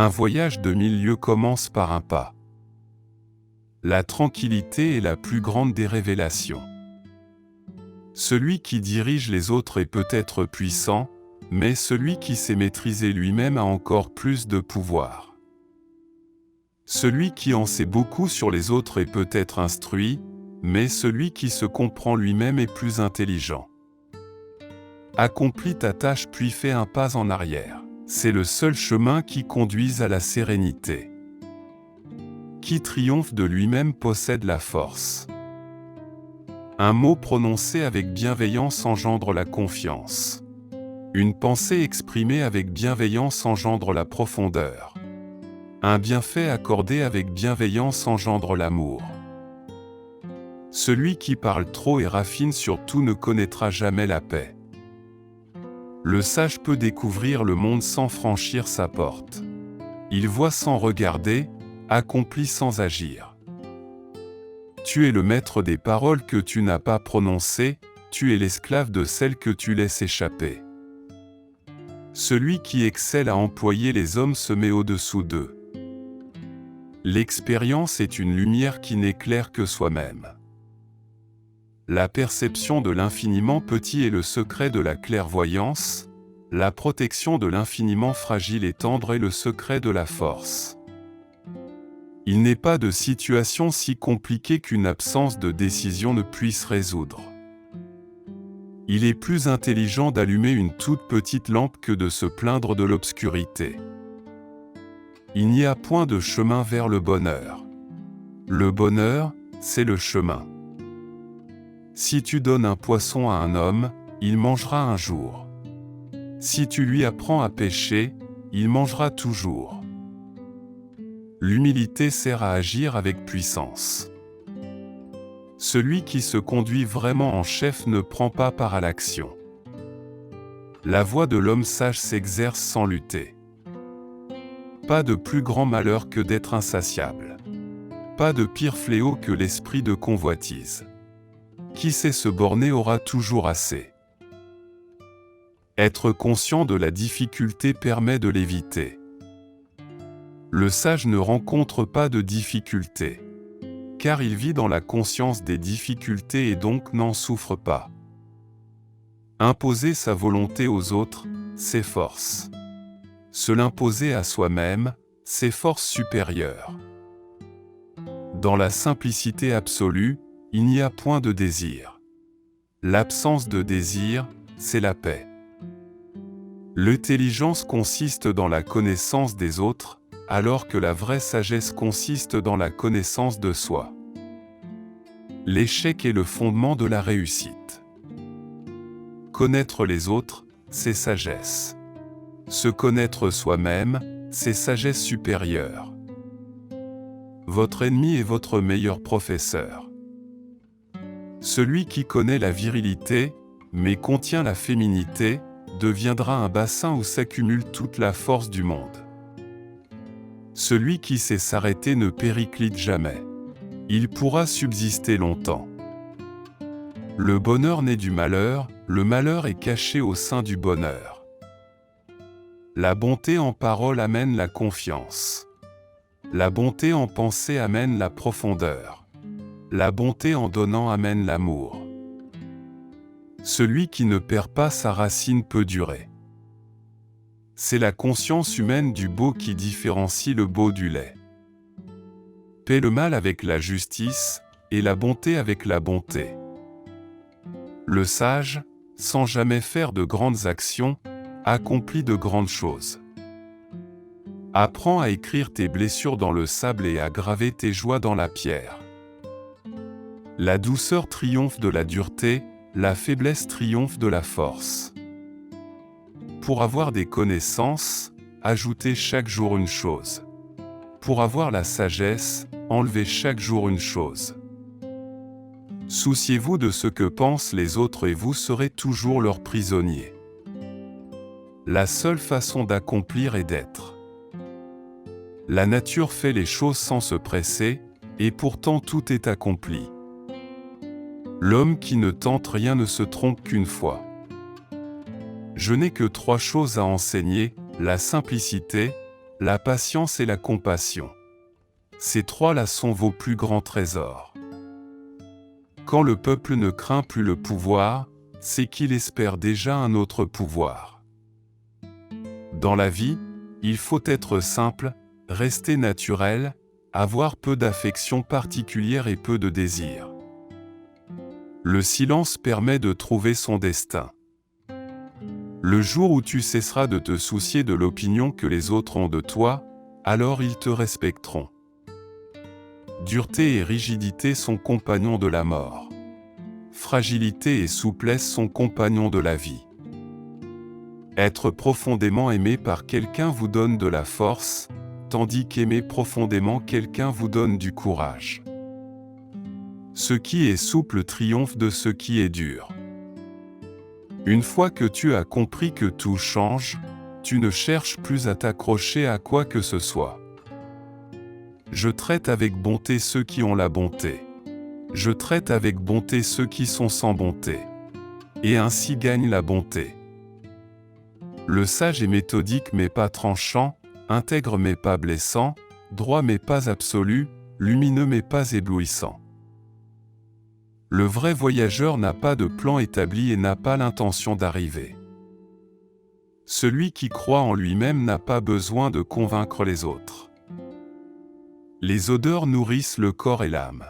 Un voyage de 1000 lieues commence par un pas. La tranquillité est la plus grande des révélations. Celui qui dirige les autres est peut-être puissant, mais celui qui sait maîtriser lui-même a encore plus de pouvoir. Celui qui en sait beaucoup sur les autres est peut-être instruit, mais celui qui se comprend lui-même est plus intelligent. Accomplis ta tâche puis fais un pas en arrière. C'est le seul chemin qui conduise à la sérénité. Qui triomphe de lui-même possède la force. Un mot prononcé avec bienveillance engendre la confiance. Une pensée exprimée avec bienveillance engendre la profondeur. Un bienfait accordé avec bienveillance engendre l'amour. Celui qui parle trop et raffine sur tout ne connaîtra jamais la paix. Le sage peut découvrir le monde sans franchir sa porte. Il voit sans regarder, accomplit sans agir. Tu es le maître des paroles que tu n'as pas prononcées, tu es l'esclave de celles que tu laisses échapper. Celui qui excelle à employer les hommes se met au-dessous d'eux. L'expérience est une lumière qui n'éclaire que soi-même. La perception de l'infiniment petit est le secret de la clairvoyance, la protection de l'infiniment fragile et tendre est le secret de la force. Il n'est pas de situation si compliquée qu'une absence de décision ne puisse résoudre. Il est plus intelligent d'allumer une toute petite lampe que de se plaindre de l'obscurité. Il n'y a point de chemin vers le bonheur. Le bonheur, c'est le chemin. Si tu donnes un poisson à un homme, il mangera un jour. Si tu lui apprends à pêcher, il mangera toujours. L'humilité sert à agir avec puissance. Celui qui se conduit vraiment en chef ne prend pas part à l'action. La voix de l'homme sage s'exerce sans lutter. Pas de plus grand malheur que d'être insatiable. Pas de pire fléau que l'esprit de convoitise. Qui sait se borner aura toujours assez. Être conscient de la difficulté permet de l'éviter. Le sage ne rencontre pas de difficultés, car il vit dans la conscience des difficultés et donc n'en souffre pas. Imposer sa volonté aux autres, c'est force. Se l'imposer à soi-même, c'est force supérieure. Dans la simplicité absolue, il n'y a point de désir. L'absence de désir, c'est la paix. L'intelligence consiste dans la connaissance des autres, alors que la vraie sagesse consiste dans la connaissance de soi. L'échec est le fondement de la réussite. Connaître les autres, c'est sagesse. Se connaître soi-même, c'est sagesse supérieure. Votre ennemi est votre meilleur professeur. Celui qui connaît la virilité, mais contient la féminité, deviendra un bassin où s'accumule toute la force du monde. Celui qui sait s'arrêter ne périclite jamais. Il pourra subsister longtemps. Le bonheur naît du malheur, le malheur est caché au sein du bonheur. La bonté en parole amène la confiance. La bonté en pensée amène la profondeur. La bonté en donnant amène l'amour. Celui qui ne perd pas sa racine peut durer. C'est la conscience humaine du beau qui différencie le beau du laid. Paie le mal avec la justice, et la bonté avec la bonté. Le sage, sans jamais faire de grandes actions, accomplit de grandes choses. Apprends à écrire tes blessures dans le sable et à graver tes joies dans la pierre. La douceur triomphe de la dureté, la faiblesse triomphe de la force. Pour avoir des connaissances, ajoutez chaque jour une chose. Pour avoir la sagesse, enlevez chaque jour une chose. Souciez-vous de ce que pensent les autres et vous serez toujours leurs prisonniers. La seule façon d'accomplir est d'être. La nature fait les choses sans se presser, et pourtant tout est accompli. L'homme qui ne tente rien ne se trompe qu'une fois. Je n'ai que 3 choses à enseigner, la simplicité, la patience et la compassion. Ces trois-là sont vos plus grands trésors. Quand le peuple ne craint plus le pouvoir, c'est qu'il espère déjà un autre pouvoir. Dans la vie, il faut être simple, rester naturel, avoir peu d'affection particulière et peu de désir. Le silence permet de trouver son destin. Le jour où tu cesseras de te soucier de l'opinion que les autres ont de toi, alors ils te respecteront. Dureté et rigidité sont compagnons de la mort. Fragilité et souplesse sont compagnons de la vie. Être profondément aimé par quelqu'un vous donne de la force, tandis qu'aimer profondément quelqu'un vous donne du courage. Ce qui est souple triomphe de ce qui est dur. Une fois que tu as compris que tout change, tu ne cherches plus à t'accrocher à quoi que ce soit. Je traite avec bonté ceux qui ont la bonté. Je traite avec bonté ceux qui sont sans bonté. Et ainsi gagne la bonté. Le sage est méthodique mais pas tranchant, intègre mais pas blessant, droit mais pas absolu, lumineux mais pas éblouissant. Le vrai voyageur n'a pas de plan établi et n'a pas l'intention d'arriver. Celui qui croit en lui-même n'a pas besoin de convaincre les autres. Les odeurs nourrissent le corps et l'âme.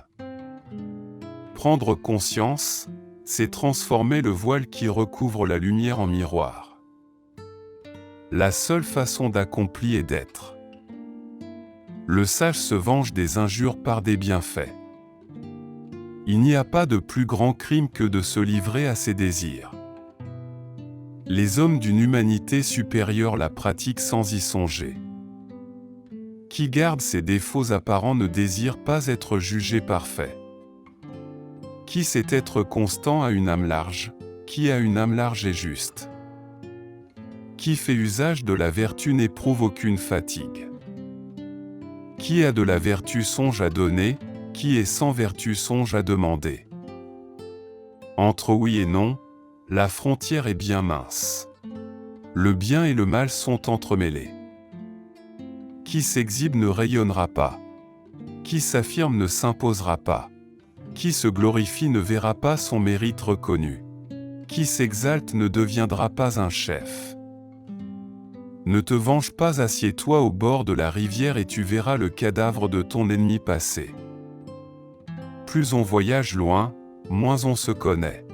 Prendre conscience, c'est transformer le voile qui recouvre la lumière en miroir. La seule façon d'accomplir est d'être. Le sage se venge des injures par des bienfaits. Il n'y a pas de plus grand crime que de se livrer à ses désirs. Les hommes d'une humanité supérieure la pratiquent sans y songer. Qui garde ses défauts apparents ne désire pas être jugé parfait. Qui sait être constant a une âme large, qui a une âme large et juste. Qui fait usage de la vertu n'éprouve aucune fatigue. Qui a de la vertu songe à donner, qui est sans vertu songe à demander. Entre oui et non, la frontière est bien mince. Le bien et le mal sont entremêlés. Qui s'exhibe ne rayonnera pas. Qui s'affirme ne s'imposera pas. Qui se glorifie ne verra pas son mérite reconnu. Qui s'exalte ne deviendra pas un chef. Ne te venge pas, assieds-toi au bord de la rivière et tu verras le cadavre de ton ennemi passer. Plus on voyage loin, moins on se connaît.